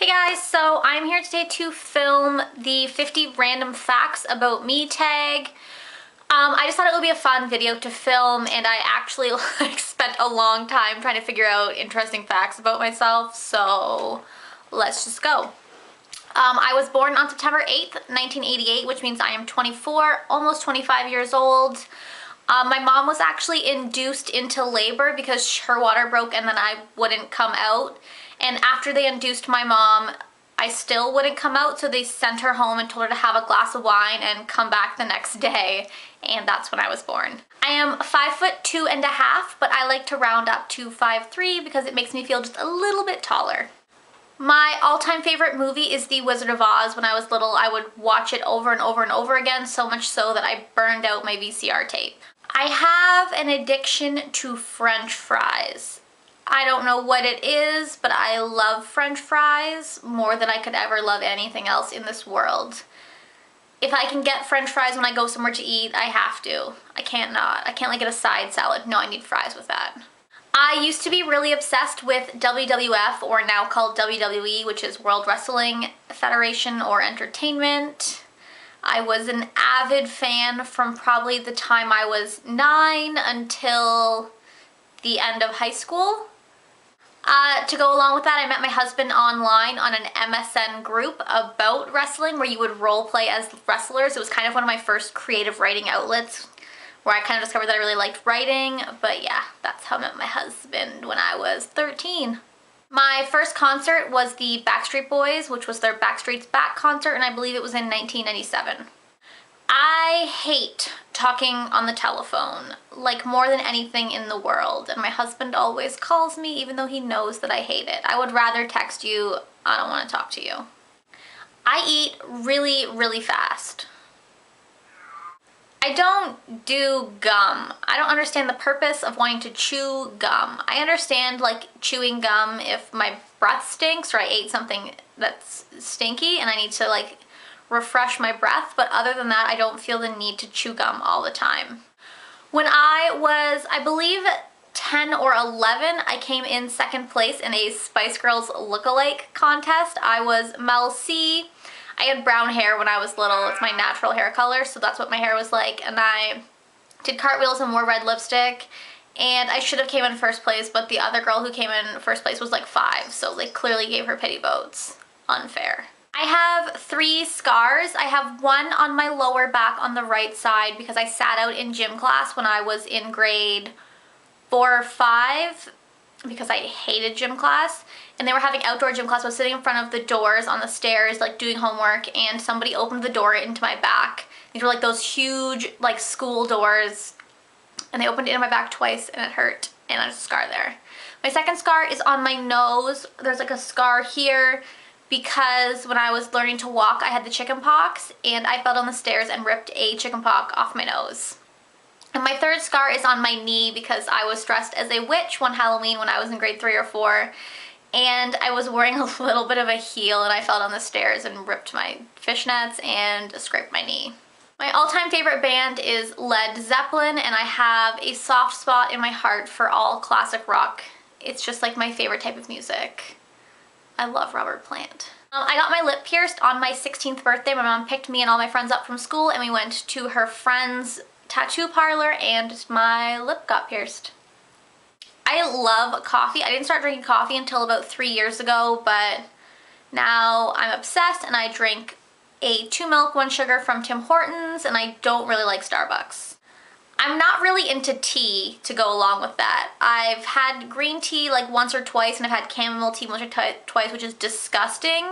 Hey guys, so I'm here today to film the 50 random facts about me tag. I just thought it would be a fun video to film, and I actually spent a long time trying to figure out interesting facts about myself, so let's just go. I was born on September 8th, 1988, which means I am 24, almost 25 years old. My mom was actually induced into labor because her water broke and then I wouldn't come out. And after they induced my mom, I still wouldn't come out, so they sent her home and told her to have a glass of wine and come back the next day, and that's when I was born. I am 5'2½", but I like to round up to 5'3" because it makes me feel just a little bit taller. My all-time favorite movie is The Wizard of Oz. When I was little, I would watch it over and over and over again, so much so that I burned out my VCR tape. I have an addiction to French fries. I don't know what it is, but I love French fries more than I could ever love anything else in this world. If I can get French fries when I go somewhere to eat, I have to. I can't not. I can't like get a side salad. No, I need fries with that. I used to be really obsessed with WWF, or now called WWE, which is World Wrestling Federation or Entertainment. I was an avid fan from probably the time I was 9 until the end of high school. To go along with that, I met my husband online on an MSN group about wrestling where you would role play as wrestlers. It was kind of one of my first creative writing outlets where I kind of discovered that I really liked writing. But yeah, that's how I met my husband when I was 13. My first concert was the Backstreet Boys, which was their Backstreet's Back concert, and I believe it was in 1997. I hate talking on the telephone, like more than anything in the world, and my husband always calls me even though he knows that I hate it. I would rather text you. I don't want to talk to you. I eat really, really fast. I don't do gum. I don't understand the purpose of wanting to chew gum. I understand like chewing gum if my breath stinks or I ate something that's stinky and I need to like refresh my breath, but other than that, I don't feel the need to chew gum all the time. When I was, I believe, 10 or 11, I came in second place in a Spice Girls look-alike contest. I was Mel C. I had brown hair when I was little. It's my natural hair color, so that's what my hair was like, and I did cartwheels and wore red lipstick, and I should have came in first place, but the other girl who came in first place was like 5, so they clearly gave her pity votes. Unfair. I have 3 scars. I have one on my lower back on the right side because I sat out in gym class when I was in grade 4 or 5 because I hated gym class, and they were having outdoor gym class. I was sitting in front of the doors on the stairs like doing homework, and somebody opened the door into my back. These were like those huge like school doors, and they opened it in my back twice and it hurt, and there's a scar there. My second scar is on my nose. There's like a scar here because when I was learning to walk, I had the chicken pox, and I fell down the stairs and ripped a chicken pox off my nose. And my third scar is on my knee because I was dressed as a witch one Halloween when I was in grade 3 or 4, and I was wearing a little bit of a heel, and I fell down the stairs and ripped my fishnets and scraped my knee. My all-time favorite band is Led Zeppelin, and I have a soft spot in my heart for all classic rock. It's just like my favorite type of music. I love Robert Plant. I got my lip pierced on my 16th birthday. My mom picked me and all my friends up from school, and we went to her friend's tattoo parlor, and my lip got pierced. I love coffee. I didn't start drinking coffee until about 3 years ago, but now I'm obsessed, and I drink a 2 milk, 1 sugar from Tim Hortons, and I don't really like Starbucks. I'm not really into tea to go along with that. I've had green tea like once or twice, and I've had chamomile tea once or twice, which is disgusting.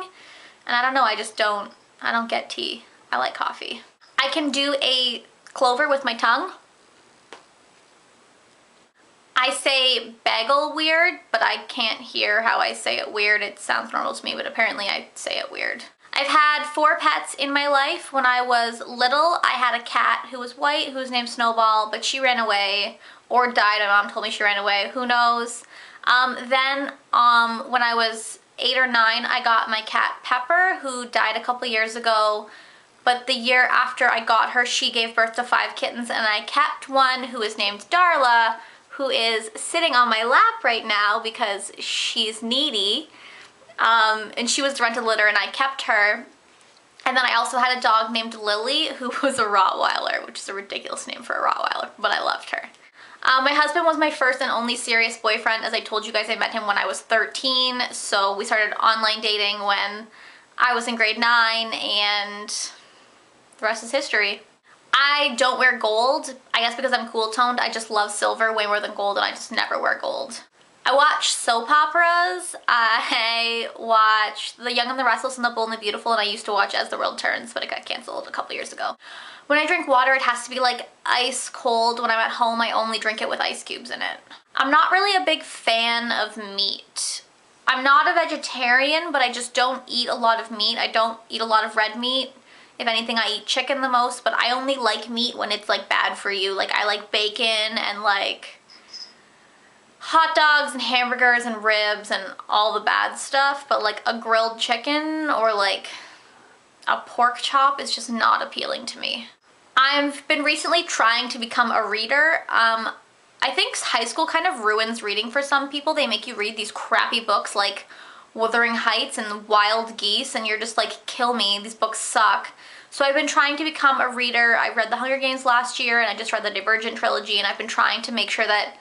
And I don't know, I don't get tea. I like coffee. I can do a clover with my tongue. I say bagel weird, but I can't hear how I say it weird. It sounds normal to me, but apparently I say it weird. I've had 4 pets in my life. When I was little, I had a cat who was white, who was named Snowball, but she ran away or died. My mom told me she ran away. Who knows? Then when I was 8 or 9, I got my cat Pepper, who died a couple years ago. But the year after I got her, she gave birth to 5 kittens, and I kept one who is named Darla, who is sitting on my lap right now because she's needy. And she was the rented litter and I kept her. And then I also had a dog named Lily who was a Rottweiler, which is a ridiculous name for a Rottweiler, but I loved her. My husband was my first and only serious boyfriend. As I told you guys, I met him when I was 13, so we started online dating when I was in grade 9, and the rest is history. I don't wear gold, I guess because I'm cool toned. I just love silver way more than gold, and I just never wear gold. I watch soap operas. I watch The Young and the Restless and The Bold and the Beautiful, and I used to watch As the World Turns, but it got canceled a couple years ago. When I drink water, it has to be like ice cold. When I'm at home, I only drink it with ice cubes in it. I'm not really a big fan of meat. I'm not a vegetarian, but I just don't eat a lot of meat. I don't eat a lot of red meat. If anything, I eat chicken the most, but I only like meat when it's like bad for you. Like I like bacon and like hot dogs and hamburgers and ribs and all the bad stuff, but like a grilled chicken or like a pork chop is just not appealing to me. I've been recently trying to become a reader. I think high school kind of ruins reading for some people. They make you read these crappy books like Wuthering Heights and Wild Geese, and you're just like, kill me, these books suck. So I've been trying to become a reader. I read The Hunger Games last year, and I just read the Divergent trilogy, and I've been trying to make sure that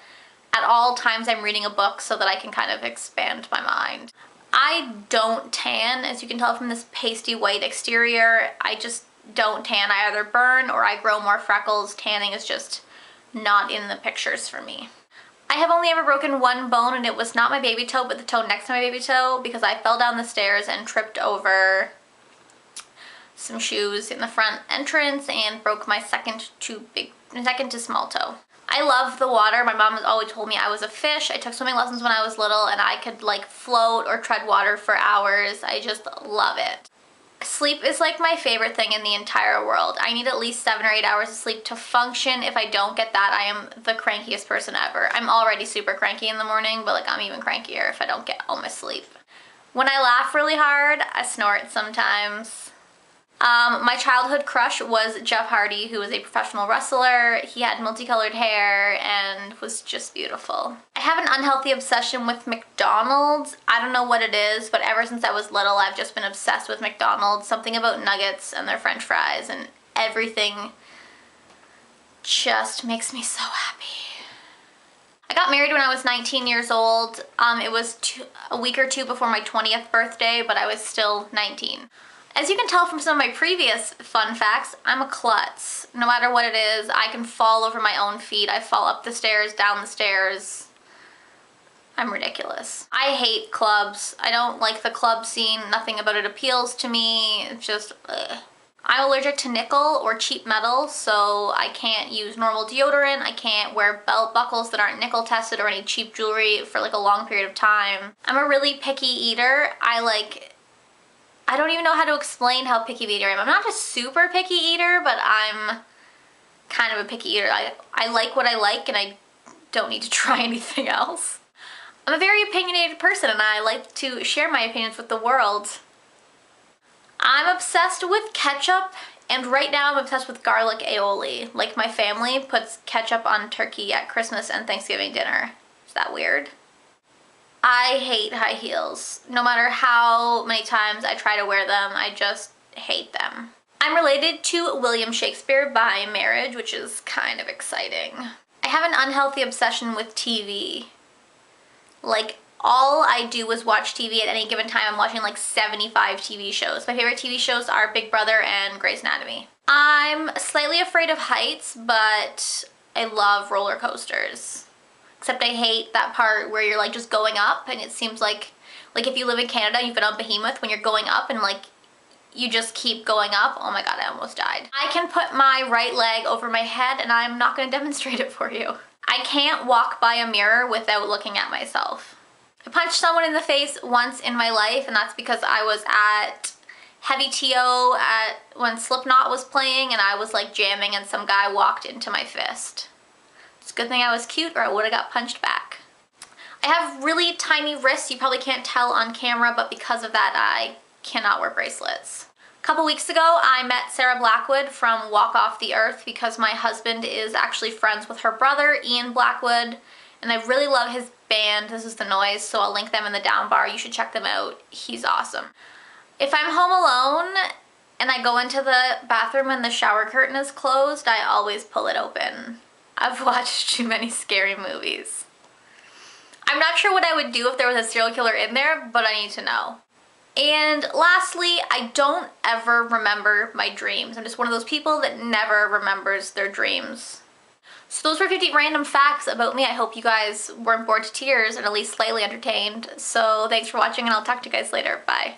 at all times I'm reading a book so that I can kind of expand my mind. I don't tan, as you can tell from this pasty white exterior. I just don't tan. I either burn or I grow more freckles. Tanning is just not in the pictures for me. I have only ever broken one bone, and it was not my baby toe, but the toe next to my baby toe, because I fell down the stairs and tripped over some shoes in the front entrance and broke my second to small toe. I love the water. My mom has always told me I was a fish. I took swimming lessons when I was little, and I could like float or tread water for hours. I just love it. Sleep is like my favorite thing in the entire world. I need at least 7 or 8 hours of sleep to function. If I don't get that, I am the crankiest person ever. I'm already super cranky in the morning, but like I'm even crankier if I don't get all my sleep. When I laugh really hard, I snort sometimes. My childhood crush was Jeff Hardy, who was a professional wrestler. He had multicolored hair and was just beautiful. I have an unhealthy obsession with McDonald's. I don't know what it is, but ever since I was little, I've just been obsessed with McDonald's. Something about nuggets and their french fries and everything just makes me so happy. I got married when I was 19 years old. It was a week or two before my 20th birthday, but I was still 19. As you can tell from some of my previous fun facts, I'm a klutz. No matter what it is, I can fall over my own feet. I fall up the stairs, down the stairs. I'm ridiculous. I hate clubs. I don't like the club scene. Nothing about it appeals to me. It's just, ugh. I'm allergic to nickel or cheap metal, so I can't use normal deodorant. I can't wear belt buckles that aren't nickel tested or any cheap jewelry for like a long period of time. I'm a really picky eater. I don't even know how to explain how picky of an eater I am. I'm not a super picky eater, but I'm kind of a picky eater. I like what I like, and I don't need to try anything else. I'm a very opinionated person, and I like to share my opinions with the world. I'm obsessed with ketchup, and right now I'm obsessed with garlic aioli. Like my family puts ketchup on turkey at Christmas and Thanksgiving dinner. Is that weird? I hate high heels. No matter how many times I try to wear them, I just hate them. I'm related to William Shakespeare by marriage, which is kind of exciting. I have an unhealthy obsession with TV. Like, all I do is watch TV at any given time. I'm watching like 75 TV shows. My favorite TV shows are Big Brother and Grey's Anatomy. I'm slightly afraid of heights, but I love roller coasters. Except I hate that part where you're like just going up, and it seems like if you live in Canada, you've been on Behemoth, when you're going up and like you just keep going up. Oh my god, I almost died. I can put my right leg over my head, and I'm not going to demonstrate it for you. I can't walk by a mirror without looking at myself. I punched someone in the face once in my life, and that's because I was at Heavy TO when Slipknot was playing, and I was like jamming, and some guy walked into my fist. It's a good thing I was cute, or I would have got punched back. I have really tiny wrists. You probably can't tell on camera, but because of that, I cannot wear bracelets. A couple weeks ago, I met Sarah Blackwood from Walk Off the Earth because my husband is actually friends with her brother, Ian Blackwood, and I really love his band, This Is the Noise, so I'll link them in the down bar. You should check them out. He's awesome. If I'm home alone and I go into the bathroom and the shower curtain is closed, I always pull it open. I've watched too many scary movies. I'm not sure what I would do if there was a serial killer in there, but I need to know. And lastly, I don't ever remember my dreams. I'm just one of those people that never remembers their dreams. So those were 50 random facts about me. I hope you guys weren't bored to tears and at least slightly entertained. So thanks for watching, and I'll talk to you guys later. Bye.